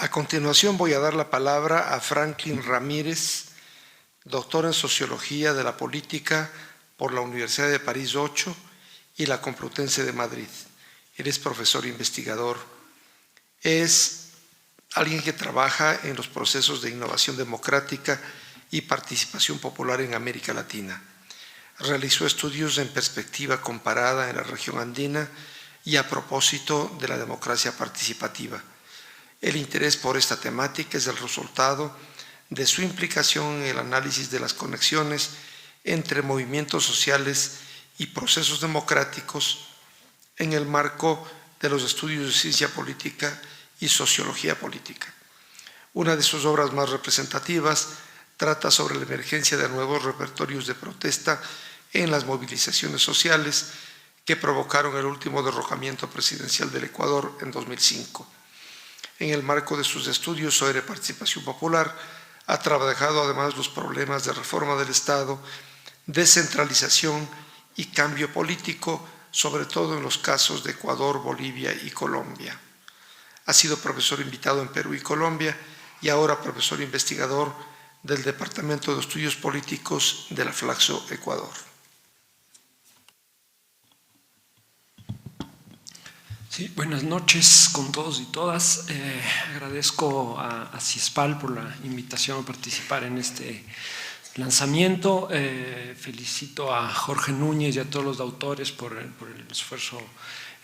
A continuación voy a dar la palabra a Franklin Ramírez, doctor en Sociología de la Política por la Universidad de París 8 y la Complutense de Madrid. Él es profesor investigador. Es alguien que trabaja en los procesos de innovación democrática y participación popular en América Latina. Realizó estudios en perspectiva comparada en la región andina y a propósito de la democracia participativa. El interés por esta temática es el resultado de su implicación en el análisis de las conexiones entre movimientos sociales y procesos democráticos en el marco de los estudios de ciencia política y sociología política. Una de sus obras más representativas trata sobre la emergencia de nuevos repertorios de protesta en las movilizaciones sociales que provocaron el último derrocamiento presidencial del Ecuador en 2005. En el marco de sus estudios sobre participación popular, ha trabajado además los problemas de reforma del Estado, descentralización y cambio político, sobre todo en los casos de Ecuador, Bolivia y Colombia. Ha sido profesor invitado en Perú y Colombia y ahora profesor investigador del Departamento de Estudios Políticos de la Flaxo, Ecuador. Sí, buenas noches con todos y todas. Agradezco a CIESPAL por la invitación a participar en este lanzamiento. Felicito a Jorge Núñez y a todos los autores por el esfuerzo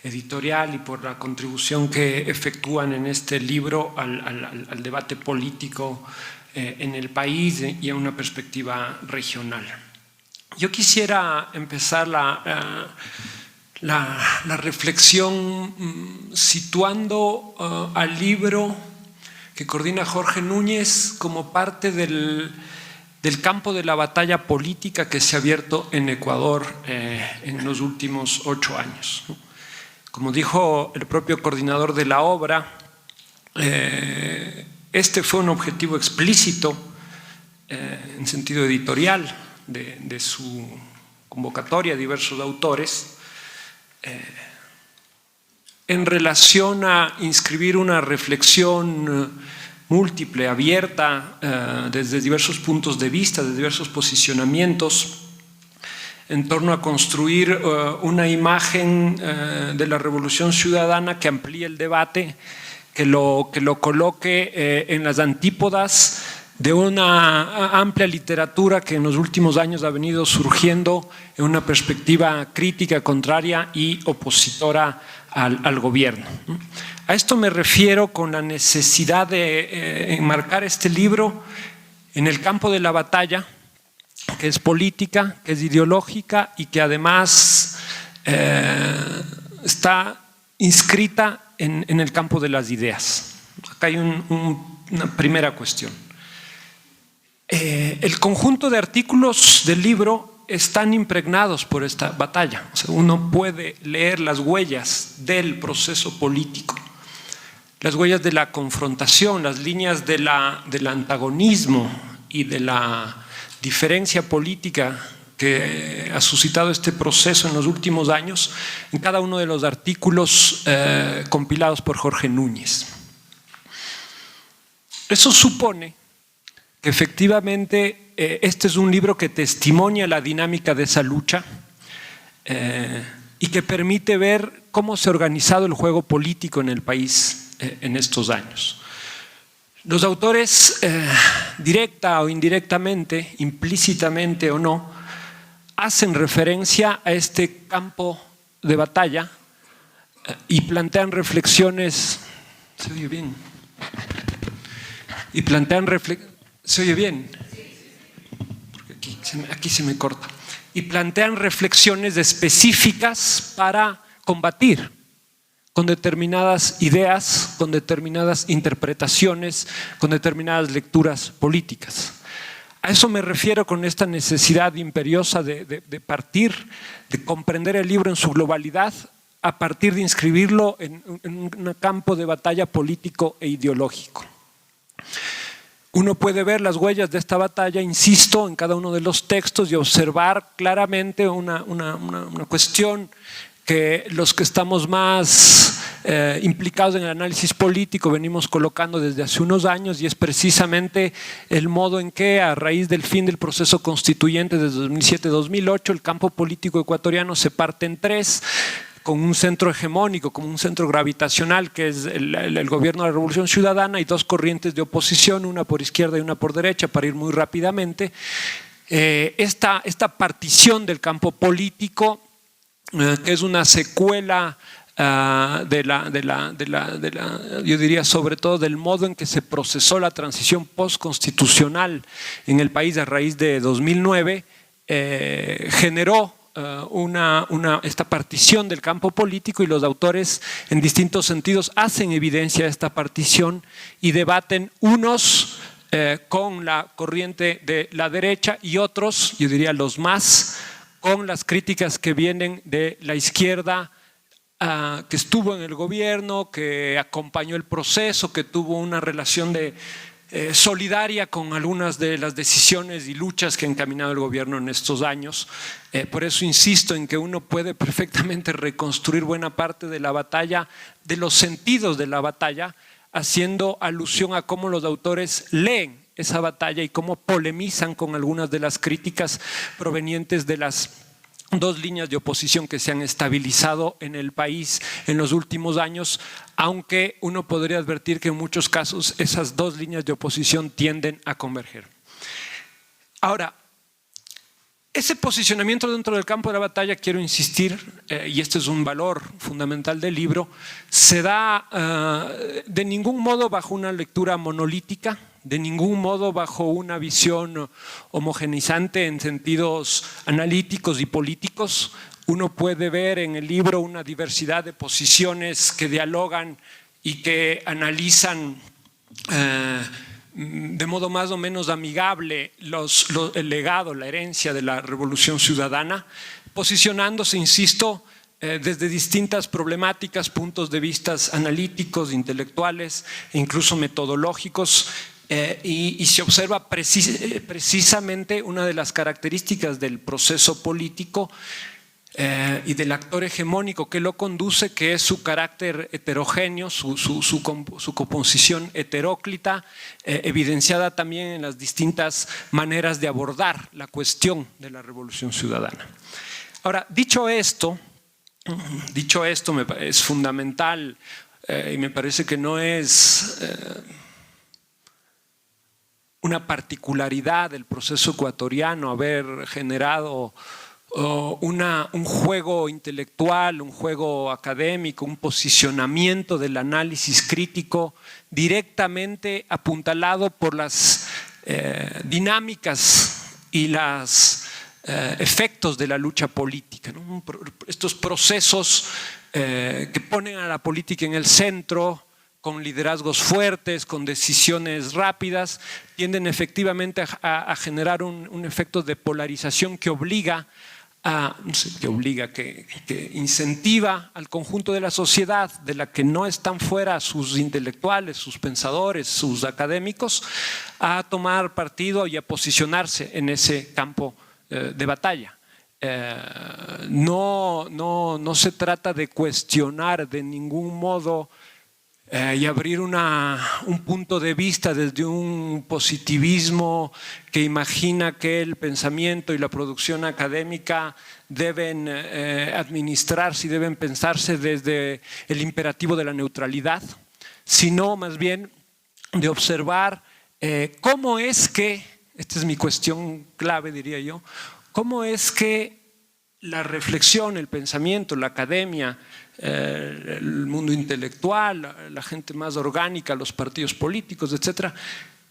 editorial y por la contribución que efectúan en este libro al debate político en el país y a una perspectiva regional. Yo quisiera empezar la reflexión situando al libro que coordina Jorge Núñez como parte del campo de la batalla política que se ha abierto en Ecuador en los últimos 8 años. Como dijo el propio coordinador de la obra, este fue un objetivo explícito en sentido editorial de su convocatoria a diversos autores, en relación a inscribir una reflexión múltiple, abierta, desde diversos puntos de vista, de diversos posicionamientos, en torno a construir una imagen de la revolución ciudadana que amplíe el debate, que lo coloque en las antípodas de una amplia literatura que en los últimos años ha venido surgiendo en una perspectiva crítica, contraria y opositora al gobierno. A esto me refiero con la necesidad de enmarcar este libro en el campo de la batalla, que es política, que es ideológica y que además está inscrita en el campo de las ideas. Acá hay una primera cuestión. El conjunto de artículos del libro están impregnados por esta batalla. O sea, uno puede leer las huellas del proceso político, las huellas de la confrontación, las líneas del antagonismo y de la diferencia política que ha suscitado este proceso en los últimos años en cada uno de los artículos compilados por Jorge Núñez. Eso supone que efectivamente este es un libro que testimonia la dinámica de esa lucha y que permite ver cómo se ha organizado el juego político en el país en estos años. Los autores, directa o indirectamente, implícitamente o no, hacen referencia a este campo de batalla y plantean reflexiones. ¿Se oye bien? Y plantean reflexiones. ¿Se oye bien? Porque aquí se me corta. Y plantean reflexiones específicas para combatir con determinadas ideas, con determinadas interpretaciones, con determinadas lecturas políticas. A eso me refiero con esta necesidad imperiosa de partir, de comprender el libro en su globalidad, a partir de inscribirlo en un campo de batalla político e ideológico. Uno puede ver las huellas de esta batalla, insisto, en cada uno de los textos y observar claramente una cuestión que los que estamos más implicados en el análisis político venimos colocando desde hace unos años, y es precisamente el modo en que, a raíz del fin del proceso constituyente desde 2007-2008, el campo político ecuatoriano se parte en tres, con un centro hegemónico, como un centro gravitacional, que es el gobierno de la Revolución Ciudadana, y dos corrientes de oposición, una por izquierda y una por derecha, para ir muy rápidamente. Esta partición del campo político, que es una secuela yo diría sobre todo del modo en que se procesó la transición postconstitucional en el país a raíz de 2009, generó esta partición del campo político, y los autores en distintos sentidos hacen evidencia de esta partición y debaten unos con la corriente de la derecha y otros, yo diría los más, con las críticas que vienen de la izquierda, que estuvo en el gobierno, que acompañó el proceso, que tuvo una relación solidaria con algunas de las decisiones y luchas que ha encaminado el gobierno en estos años. Por eso insisto en que uno puede perfectamente reconstruir buena parte de la batalla, de los sentidos de la batalla, haciendo alusión a cómo los autores leen esa batalla y cómo polemizan con algunas de las críticas provenientes de las dos líneas de oposición que se han estabilizado en el país en los últimos años, aunque uno podría advertir que en muchos casos esas dos líneas de oposición tienden a converger. Ahora, ese posicionamiento dentro del campo de la batalla, quiero insistir, y este es un valor fundamental del libro, se da de ningún modo bajo una lectura monolítica, de ningún modo bajo una visión homogeneizante en sentidos analíticos y políticos. Uno puede ver en el libro una diversidad de posiciones que dialogan y que analizan de modo más o menos amigable el legado, la herencia de la Revolución Ciudadana, posicionándose, insisto, desde distintas problemáticas, puntos de vista analíticos, intelectuales e incluso metodológicos. Y se observa precisamente una de las características del proceso político y del actor hegemónico que lo conduce, que es su carácter heterogéneo, su composición heteróclita, evidenciada también en las distintas maneras de abordar la cuestión de la Revolución Ciudadana. Ahora, dicho esto es fundamental y me parece que no es una particularidad del proceso ecuatoriano haber generado un juego intelectual, un juego académico, un posicionamiento del análisis crítico directamente apuntalado por las dinámicas y los efectos de la lucha política, ¿no? Estos procesos que ponen a la política en el centro, con liderazgos fuertes, con decisiones rápidas, tienden efectivamente a generar un efecto de polarización que obliga que incentiva al conjunto de la sociedad, de la que no están fuera sus intelectuales, sus pensadores, sus académicos, a tomar partido y a posicionarse en ese campo de batalla. No se trata de cuestionar de ningún modo y abrir un punto de vista desde un positivismo que imagina que el pensamiento y la producción académica deben administrarse y deben pensarse desde el imperativo de la neutralidad, sino más bien de observar cómo es que, esta es mi cuestión clave diría yo, cómo es que la reflexión, el pensamiento, la academia, el mundo intelectual, la gente más orgánica, los partidos políticos, etcétera,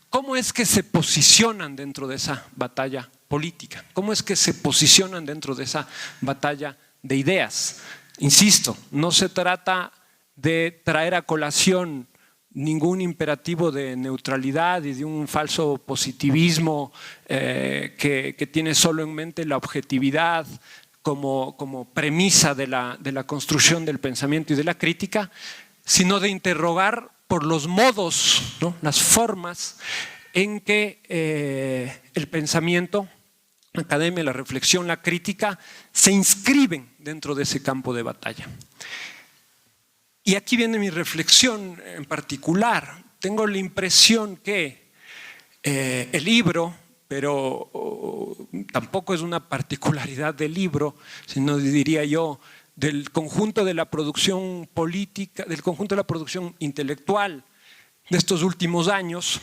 ¿cómo es que se posicionan dentro de esa batalla política? ¿Cómo es que se posicionan dentro de esa batalla de ideas? Insisto, no se trata de traer a colación ningún imperativo de neutralidad y de un falso positivismo que tiene solo en mente la objetividad como premisa de la construcción del pensamiento y de la crítica, sino de interrogar por los modos, ¿no?, las formas en que el pensamiento, la academia, la reflexión, la crítica se inscriben dentro de ese campo de batalla. Y aquí viene mi reflexión en particular. Tengo la impresión que el libro, pero tampoco es una particularidad del libro, sino diría yo del conjunto de la producción política, del conjunto de la producción intelectual de estos últimos años,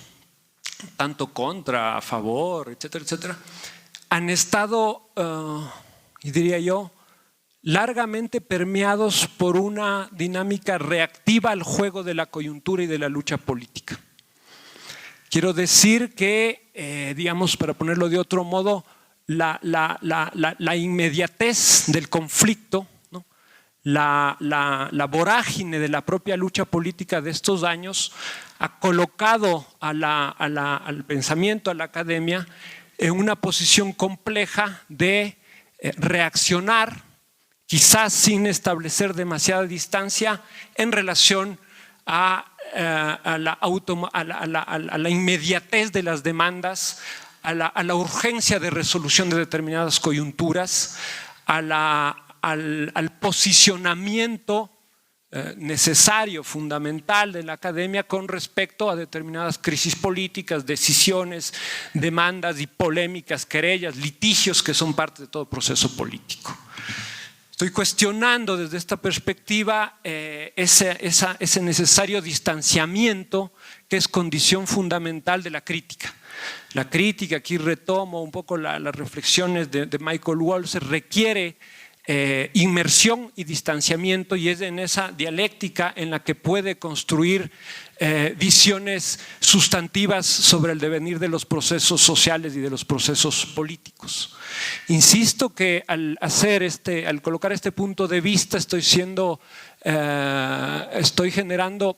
tanto contra, a favor, etcétera, etcétera, han estado, y diría yo, largamente permeados por una dinámica reactiva al juego de la coyuntura y de la lucha política. Quiero decir que, digamos, para ponerlo de otro modo, la inmediatez del conflicto, ¿no? la vorágine de la propia lucha política de estos años ha colocado al pensamiento, a la academia, en una posición compleja de reaccionar, quizás sin establecer demasiada distancia en relación a la inmediatez de las demandas, a la urgencia de resolución de determinadas coyunturas, al posicionamiento necesario, fundamental de la academia con respecto a determinadas crisis políticas, decisiones, demandas y polémicas, querellas, litigios que son parte de todo proceso político. Estoy cuestionando desde esta perspectiva ese necesario distanciamiento que es condición fundamental de la crítica. La crítica, aquí retomo un poco las reflexiones de Michael Walzer, requiere inmersión y distanciamiento, y es en esa dialéctica en la que puede construir visiones sustantivas sobre el devenir de los procesos sociales y de los procesos políticos. Insisto que al colocar este punto de vista estoy generando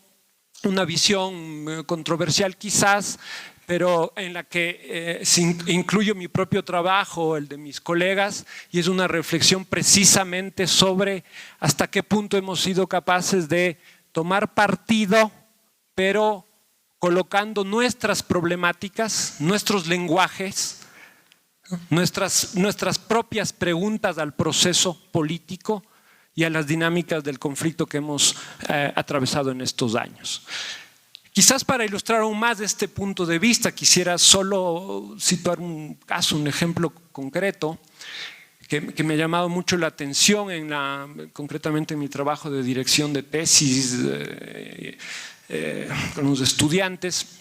una visión controversial quizás, pero en la que incluyo mi propio trabajo, el de mis colegas, y es una reflexión precisamente sobre hasta qué punto hemos sido capaces de tomar partido, pero colocando nuestras problemáticas, nuestros lenguajes, nuestras propias preguntas al proceso político y a las dinámicas del conflicto que hemos atravesado en estos años. Quizás para ilustrar aún más este punto de vista, quisiera solo situar un caso, un ejemplo concreto que me ha llamado mucho la atención concretamente en mi trabajo de dirección de tesis con los estudiantes,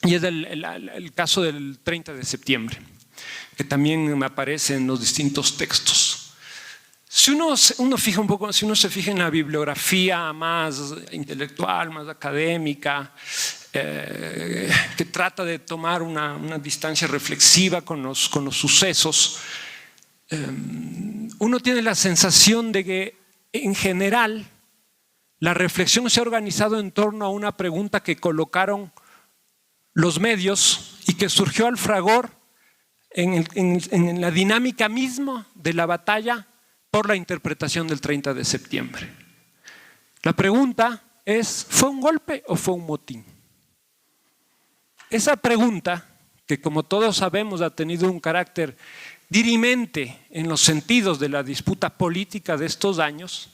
y es el caso del 30 de septiembre, que también me aparece en los distintos textos. Si uno se fija en la bibliografía más intelectual, más académica, que trata de tomar una distancia reflexiva con los sucesos, uno tiene la sensación de que en general la reflexión se ha organizado en torno a una pregunta que colocaron los medios y que surgió al fragor en la dinámica misma de la batalla por la interpretación del 30 de septiembre. La pregunta es, ¿fue un golpe o fue un motín? Esa pregunta, que como todos sabemos ha tenido un carácter dirimente en los sentidos de la disputa política de estos años,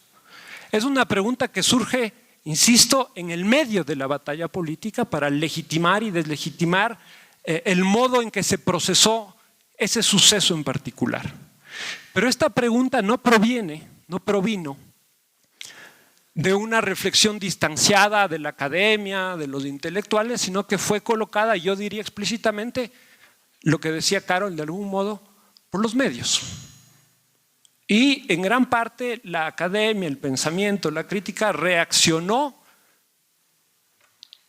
es una pregunta que surge, insisto, en el medio de la batalla política para legitimar y deslegitimar el modo en que se procesó ese suceso en particular. Pero esta pregunta no provino de una reflexión distanciada de la academia, de los intelectuales, sino que fue colocada, yo diría explícitamente, lo que decía Carol de algún modo, por los medios. Y en gran parte la academia, el pensamiento, la crítica reaccionó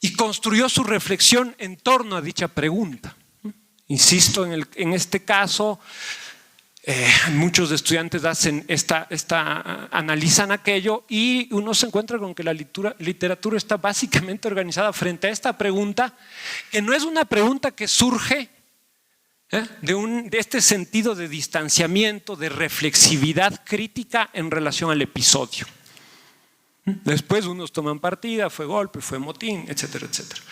y construyó su reflexión en torno a dicha pregunta. Insisto, en este caso, muchos estudiantes analizan aquello y uno se encuentra con que la literatura está básicamente organizada frente a esta pregunta, que no es una pregunta que surge de este sentido de distanciamiento, de reflexividad crítica en relación al episodio. Después unos toman partida, fue golpe, fue motín, etcétera, etcétera.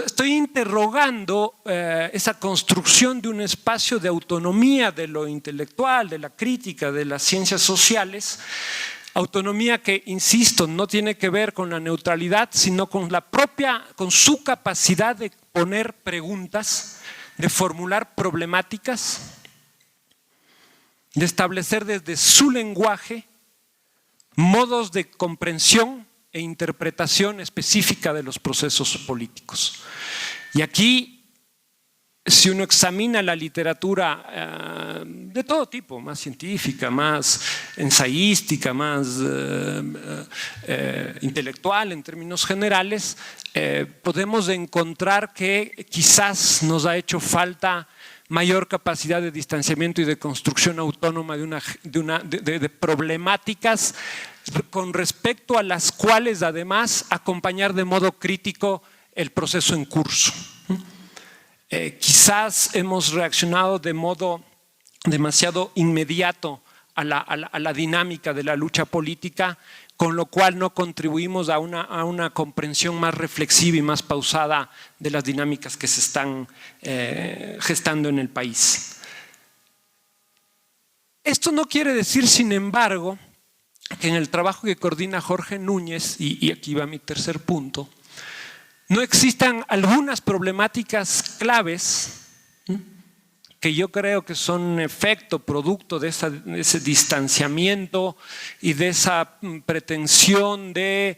Estoy interrogando esa construcción de un espacio de autonomía de lo intelectual, de la crítica, de las ciencias sociales, Autonomía que, insisto, no tiene que ver con la neutralidad, sino con su capacidad de poner preguntas, de formular problemáticas, de establecer desde su lenguaje modos de comprensión e interpretación específica de los procesos políticos. Y aquí, si uno examina la literatura de todo tipo, más científica, más ensayística, más intelectual en términos generales, podemos encontrar que quizás nos ha hecho falta mayor capacidad de distanciamiento y de construcción autónoma de problemáticas con respecto a las cuales además acompañar de modo crítico el proceso en curso. Quizás hemos reaccionado de modo demasiado inmediato a la dinámica de la lucha política, con lo cual no contribuimos a una comprensión más reflexiva y más pausada de las dinámicas que se están gestando en el país. Esto no quiere decir, sin embargo, que en el trabajo que coordina Jorge Núñez, y aquí va mi tercer punto, no existan algunas problemáticas claves que yo creo que son efecto, producto de ese distanciamiento y de esa pretensión de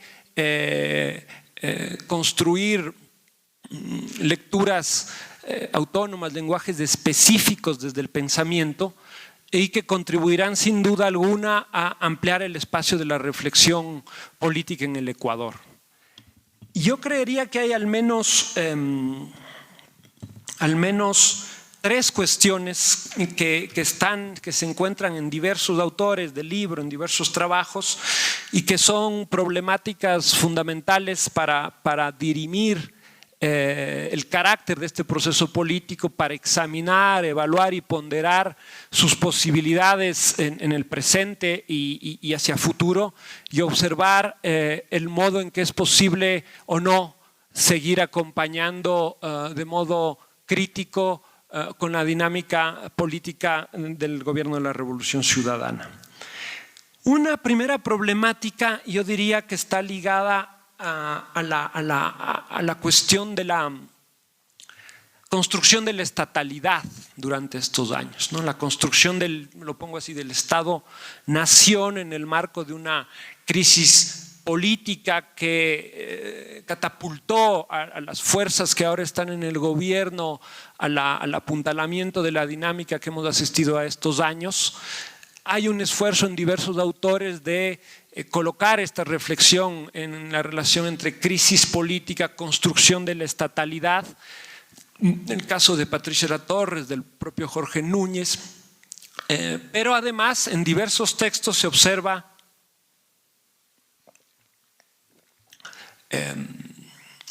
construir lecturas autónomas, lenguajes específicos desde el pensamiento, y que contribuirán sin duda alguna a ampliar el espacio de la reflexión política en el Ecuador. Yo creería que hay al menos tres cuestiones que se encuentran en diversos autores del libro, en diversos trabajos, y que son problemáticas fundamentales para dirimir el carácter de este proceso político, para examinar, evaluar y ponderar sus posibilidades en el presente y hacia futuro, y observar el modo en que es posible o no seguir acompañando de modo crítico con la dinámica política del gobierno de la Revolución Ciudadana. Una primera problemática, yo diría que está ligada a la cuestión de la construcción de la estatalidad durante estos años, ¿no? La construcción lo pongo así, del Estado-nación en el marco de una crisis política que catapultó a las fuerzas que ahora están en el gobierno al apuntalamiento de la dinámica que hemos asistido a estos años. Hay un esfuerzo en diversos autores de colocar esta reflexión en la relación entre crisis política, construcción de la estatalidad. En el caso de Patricia Torres, del propio Jorge Núñez, pero además en diversos textos se observa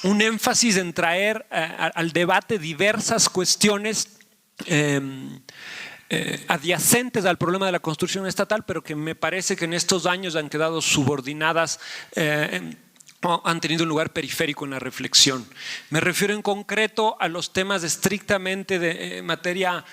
un énfasis en traer al debate diversas cuestiones adyacentes al problema de la construcción estatal, pero que me parece que en estos años han quedado subordinadas o han tenido un lugar periférico en la reflexión. Me refiero en concreto a los temas estrictamente de materia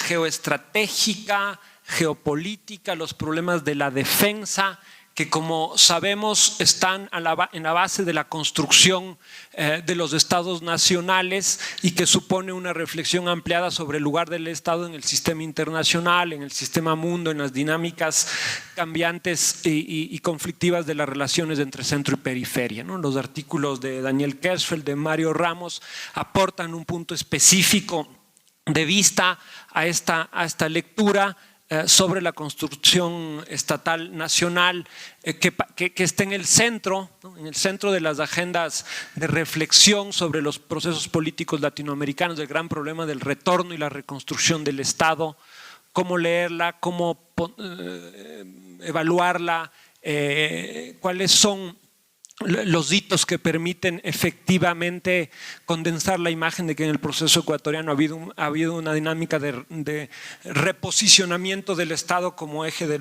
geoestratégica, geopolítica, los problemas de la defensa, que como sabemos están en la base de la construcción de los estados nacionales y que supone una reflexión ampliada sobre el lugar del Estado en el sistema internacional, en el sistema mundo, en las dinámicas cambiantes y conflictivas de las relaciones entre centro y periferia, ¿no? Los artículos de Daniel Kersfeld, de Mario Ramos, aportan un punto específico de vista a esta lectura sobre la construcción estatal nacional que está en el centro, ¿no? En el centro de las agendas de reflexión sobre los procesos políticos latinoamericanos, el gran problema del retorno y la reconstrucción del Estado, cómo leerla, cómo evaluarla, cuáles son los hitos que permiten efectivamente condensar la imagen de que en el proceso ecuatoriano ha habido una dinámica de reposicionamiento del Estado como eje de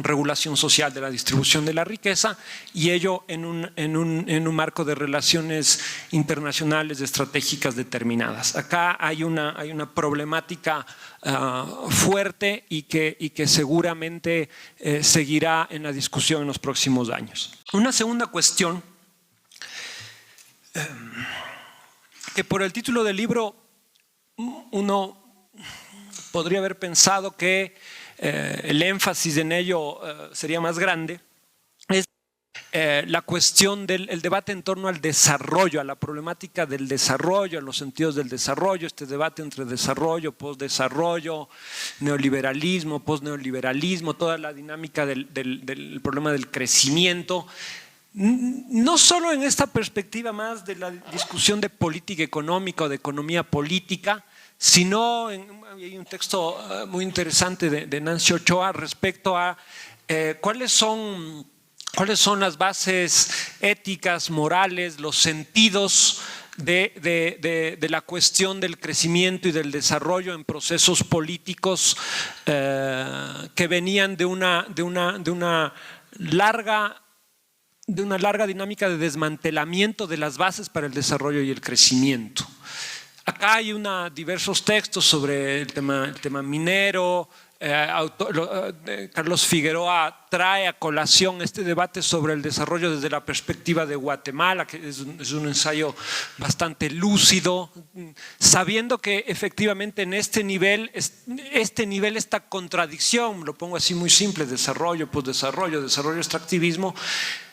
regulación social de la distribución de la riqueza, y ello en un marco de relaciones internacionales estratégicas determinadas. Acá hay una problemática fuerte y que seguramente seguirá en la discusión en los próximos años. Una segunda cuestión que por el título del libro uno podría haber pensado que el énfasis en ello sería más grande, es la cuestión del debate en torno al desarrollo, a la problemática del desarrollo, a los sentidos del desarrollo, este debate entre desarrollo, postdesarrollo, neoliberalismo, postneoliberalismo, toda la dinámica del problema del crecimiento. No solo en esta perspectiva más de la discusión de política económica o de economía política, sino hay un texto muy interesante de Nancy Ochoa respecto a cuáles son las bases éticas, morales, los sentidos de la cuestión del crecimiento y del desarrollo en procesos políticos que venían de una larga dinámica de desmantelamiento de las bases para el desarrollo y el crecimiento. Acá hay diversos textos sobre el tema minero. Carlos Figueroa trae a colación este debate sobre el desarrollo desde la perspectiva de Guatemala, que es un ensayo bastante lúcido, sabiendo que efectivamente en este nivel, esta contradicción, lo pongo así muy simple, desarrollo, postdesarrollo, desarrollo, extractivismo,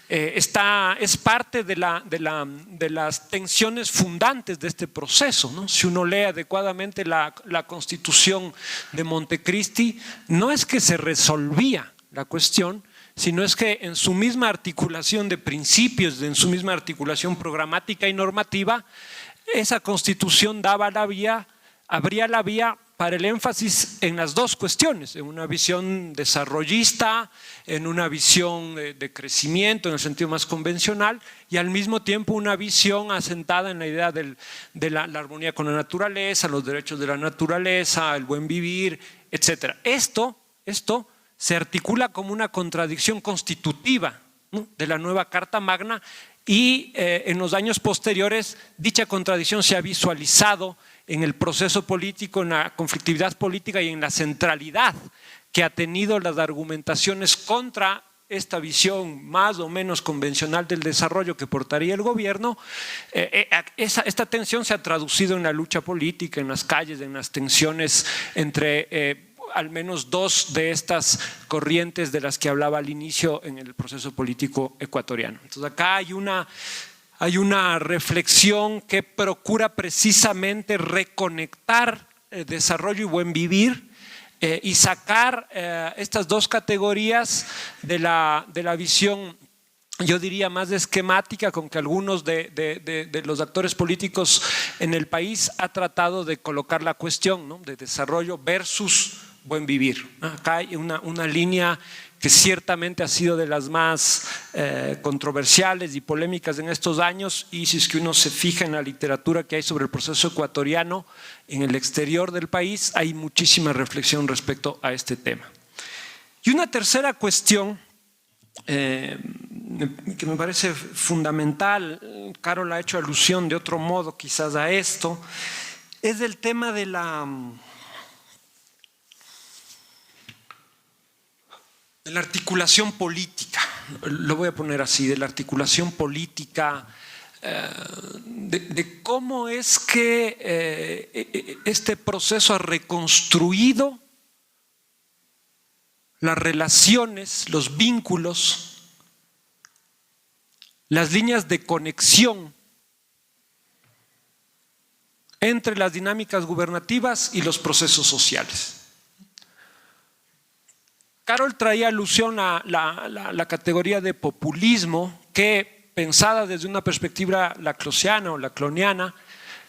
es parte de las tensiones fundantes de este proceso, ¿no? Si uno lee adecuadamente la Constitución de Montecristi, no es que se resolvía la cuestión, sino es que en su misma articulación de principios, en su misma articulación programática y normativa, esa Constitución abría la vía para el énfasis en las dos cuestiones, en una visión desarrollista, en una visión de crecimiento en el sentido más convencional, y al mismo tiempo una visión asentada en la idea de la armonía con la naturaleza, los derechos de la naturaleza, el buen vivir, etc. Esto se articula como una contradicción constitutiva, ¿no?, de la nueva Carta Magna, y en los años posteriores dicha contradicción se ha visualizado en el proceso político, en la conflictividad política y en la centralidad que ha tenido las argumentaciones contra esta visión más o menos convencional del desarrollo que portaría el gobierno. Esta tensión se ha traducido en la lucha política, en las calles, en las tensiones entre al menos dos de estas corrientes de las que hablaba al inicio en el proceso político ecuatoriano. Entonces acá hay una reflexión que procura precisamente reconectar desarrollo y buen vivir y sacar estas dos categorías de la visión, yo diría, más esquemática con que algunos de los actores políticos en el país ha tratado de colocar la cuestión, ¿no?, de desarrollo versus buen vivir. Acá hay una línea que ciertamente ha sido de las más controversiales y polémicas en estos años, y si es que uno se fija en la literatura que hay sobre el proceso ecuatoriano en el exterior del país, hay muchísima reflexión respecto a este tema. Y una tercera cuestión que me parece fundamental, Carol ha hecho alusión de otro modo quizás a esto, es el tema de la articulación política, lo voy a poner así, de la articulación política, de cómo es que este proceso ha reconstruido las relaciones, los vínculos, las líneas de conexión entre las dinámicas gubernativas y los procesos sociales. Carol traía alusión a la categoría de populismo que, pensada desde una perspectiva laclosiana o lacloniana,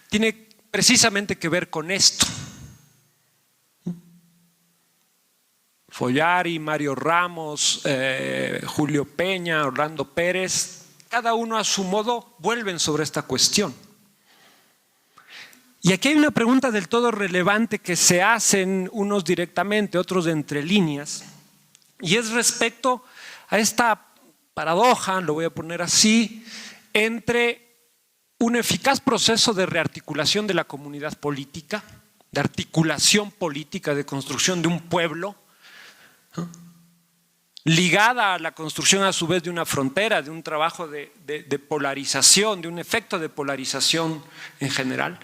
tiene precisamente que ver con esto. Follari, Mario Ramos, Julio Peña, Orlando Pérez, cada uno a su modo vuelven sobre esta cuestión. Y aquí hay una pregunta del todo relevante que se hacen unos directamente, otros de entre líneas, Y es respecto a esta paradoja, lo voy a poner así, entre un eficaz proceso de rearticulación de la comunidad política, de articulación política, de construcción de un pueblo, ¿no?, ligada a la construcción a su vez de una frontera, de un trabajo de polarización, de un efecto de polarización en general.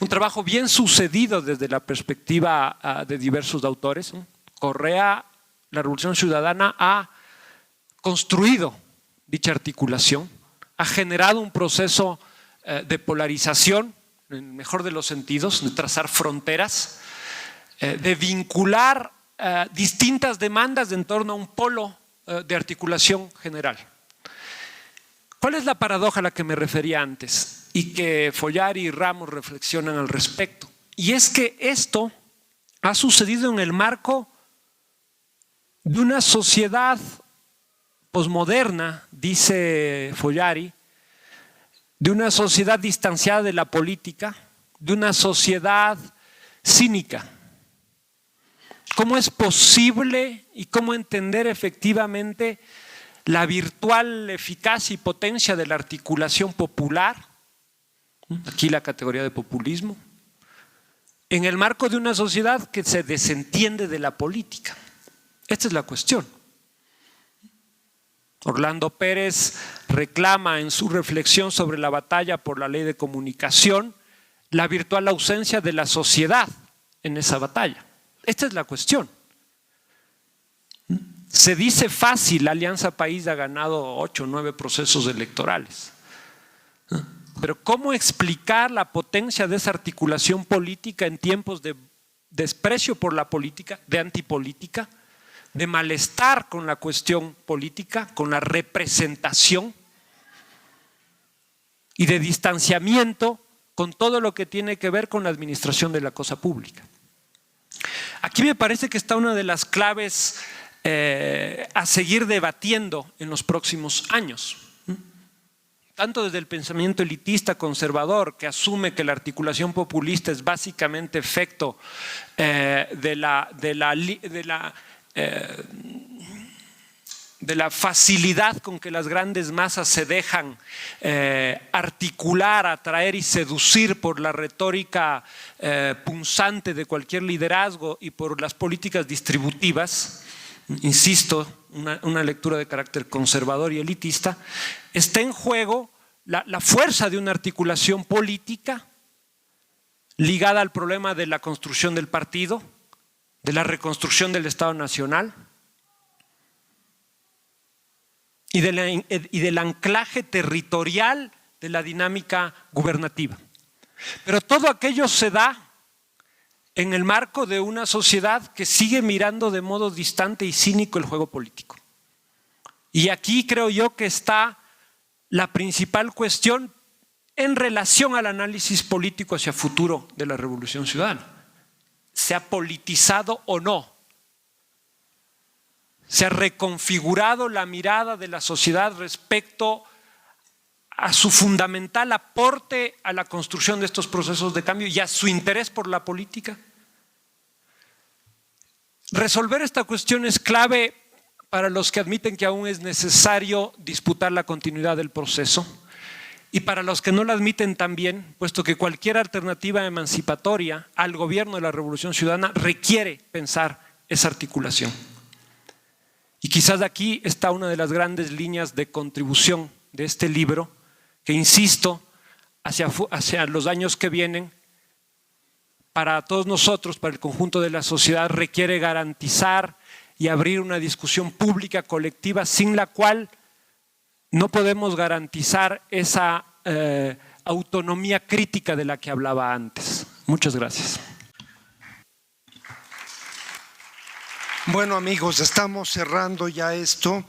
Un trabajo bien sucedido desde la perspectiva de diversos autores, ¿no? Correa, la Revolución Ciudadana, ha construido dicha articulación, ha generado un proceso de polarización, en el mejor de los sentidos, de trazar fronteras, de vincular distintas demandas en torno a un polo de articulación general. ¿Cuál es la paradoja a la que me refería antes y que Follari y Ramos reflexionan al respecto? Y es que esto ha sucedido en el marco de una sociedad posmoderna, dice Follari, de una sociedad distanciada de la política, de una sociedad cínica. ¿Cómo es posible y cómo entender efectivamente la virtual eficacia y potencia de la articulación popular? Aquí la categoría de populismo. En el marco de una sociedad que se desentiende de la política. Esta es la cuestión. Orlando Pérez reclama en su reflexión sobre la batalla por la ley de comunicación la virtual ausencia de la sociedad en esa batalla. Esta es la cuestión. Se dice fácil, la Alianza País ha ganado 8 o 9 procesos electorales. Pero ¿cómo explicar la potencia de esa articulación política en tiempos de desprecio por la política, de antipolítica, de malestar con la cuestión política, con la representación y de distanciamiento con todo lo que tiene que ver con la administración de la cosa pública? Aquí me parece que está una de las claves a seguir debatiendo en los próximos años. Tanto desde el pensamiento elitista conservador, que asume que la articulación populista es básicamente efecto de la facilidad con que las grandes masas se dejan articular, atraer y seducir por la retórica punzante de cualquier liderazgo y por las políticas distributivas. Insisto, una lectura de carácter conservador y elitista. Está en juego la fuerza de una articulación política ligada al problema de la construcción del partido, de la reconstrucción del Estado Nacional y del anclaje territorial de la dinámica gubernativa. Pero todo aquello se da en el marco de una sociedad que sigue mirando de modo distante y cínico el juego político. Y aquí creo yo que está la principal cuestión en relación al análisis político hacia futuro de la Revolución Ciudadana. ¿Se ha politizado o no? ¿Se ha reconfigurado la mirada de la sociedad respecto a su fundamental aporte a la construcción de estos procesos de cambio y a su interés por la política? Resolver esta cuestión es clave para los que admiten que aún es necesario disputar la continuidad del proceso y para los que no la admiten también, puesto que cualquier alternativa emancipatoria al gobierno de la Revolución Ciudadana requiere pensar esa articulación. Y quizás aquí está una de las grandes líneas de contribución de este libro, que insisto, hacia los años que vienen, para todos nosotros, para el conjunto de la sociedad, requiere garantizar y abrir una discusión pública colectiva sin la cual no podemos garantizar esa autonomía crítica de la que hablaba antes. Muchas gracias. Bueno, amigos, estamos cerrando ya esto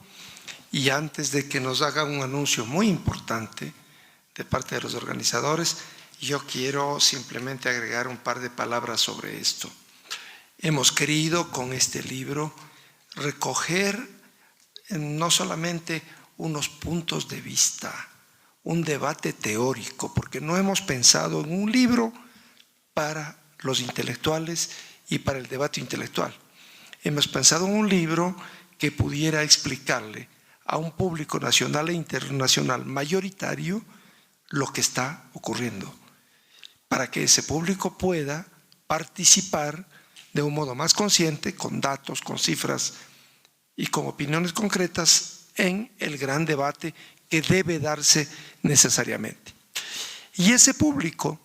y antes de que nos haga un anuncio muy importante de parte de los organizadores, yo quiero simplemente agregar un par de palabras sobre esto. Hemos querido con este libro recoger no solamente unos puntos de vista, un debate teórico, porque no hemos pensado en un libro para los intelectuales y para el debate intelectual. Hemos pensado en un libro que pudiera explicarle a un público nacional e internacional mayoritario lo que está ocurriendo, para que ese público pueda participar de un modo más consciente, con datos, con cifras y con opiniones concretas en el gran debate que debe darse necesariamente. Y ese público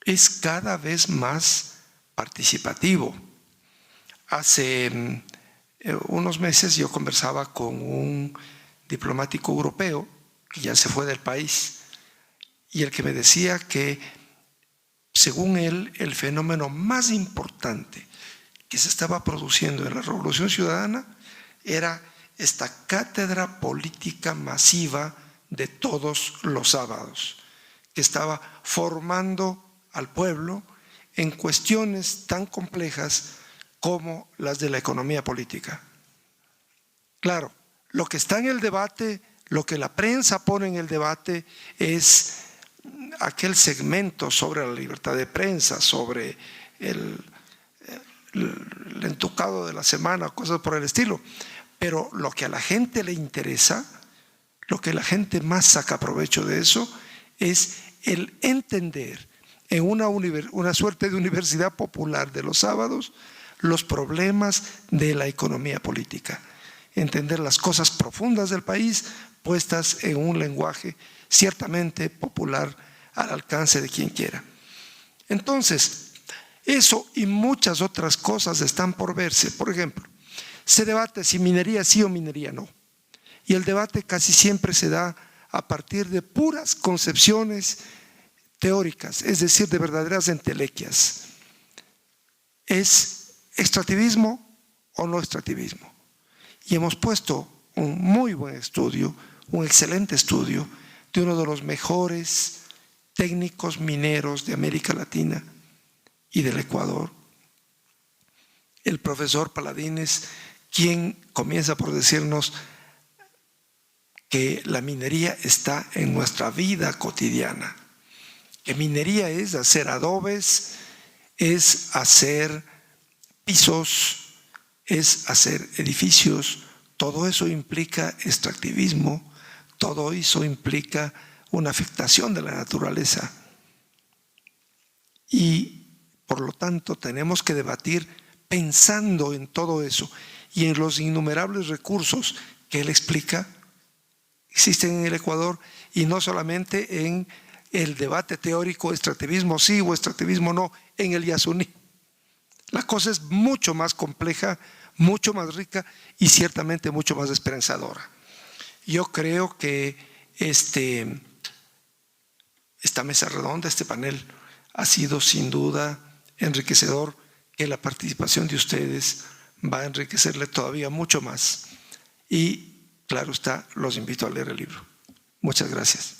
es cada vez más participativo. Hace unos meses yo conversaba con un diplomático europeo que ya se fue del país y el que me decía que, según él, el fenómeno más importante que se estaba produciendo en la Revolución Ciudadana era esta cátedra política masiva de todos los sábados, que estaba formando al pueblo en cuestiones tan complejas como las de la economía política. Claro, lo que está en el debate, lo que la prensa pone en el debate es aquel segmento sobre la libertad de prensa, sobre el entucado de la semana, cosas por el estilo. Pero lo que a la gente le interesa, lo que la gente más saca provecho de eso, es el entender en una suerte de universidad popular de los sábados los problemas de la economía política. Entender las cosas profundas del país puestas en un lenguaje ciertamente popular al alcance de quien quiera. Entonces, eso y muchas otras cosas están por verse. Por ejemplo, se debate si minería sí o minería no. Y el debate casi siempre se da a partir de puras concepciones teóricas, es decir, de verdaderas entelequias. ¿Es extractivismo o no extractivismo? Y hemos puesto un muy buen estudio, un excelente estudio de uno de los mejores técnicos mineros de América Latina y del Ecuador, el profesor Paladines, quien comienza por decirnos que la minería está en nuestra vida cotidiana, que minería es hacer adobes, es hacer pisos, es hacer edificios. Todo eso implica extractivismo, todo eso implica una afectación de la naturaleza. Y por lo tanto tenemos que debatir pensando en todo eso y en los innumerables recursos que él explica existen en el Ecuador, y no solamente en el debate teórico, extractivismo sí o extractivismo no, en el Yasuní. La cosa es mucho más compleja, mucho más rica y ciertamente mucho más esperanzadora. Yo creo que esta mesa redonda, este panel, ha sido sin duda enriquecedor, que la participación de ustedes va a enriquecerle todavía mucho más. Y claro está, los invito a leer el libro. Muchas gracias.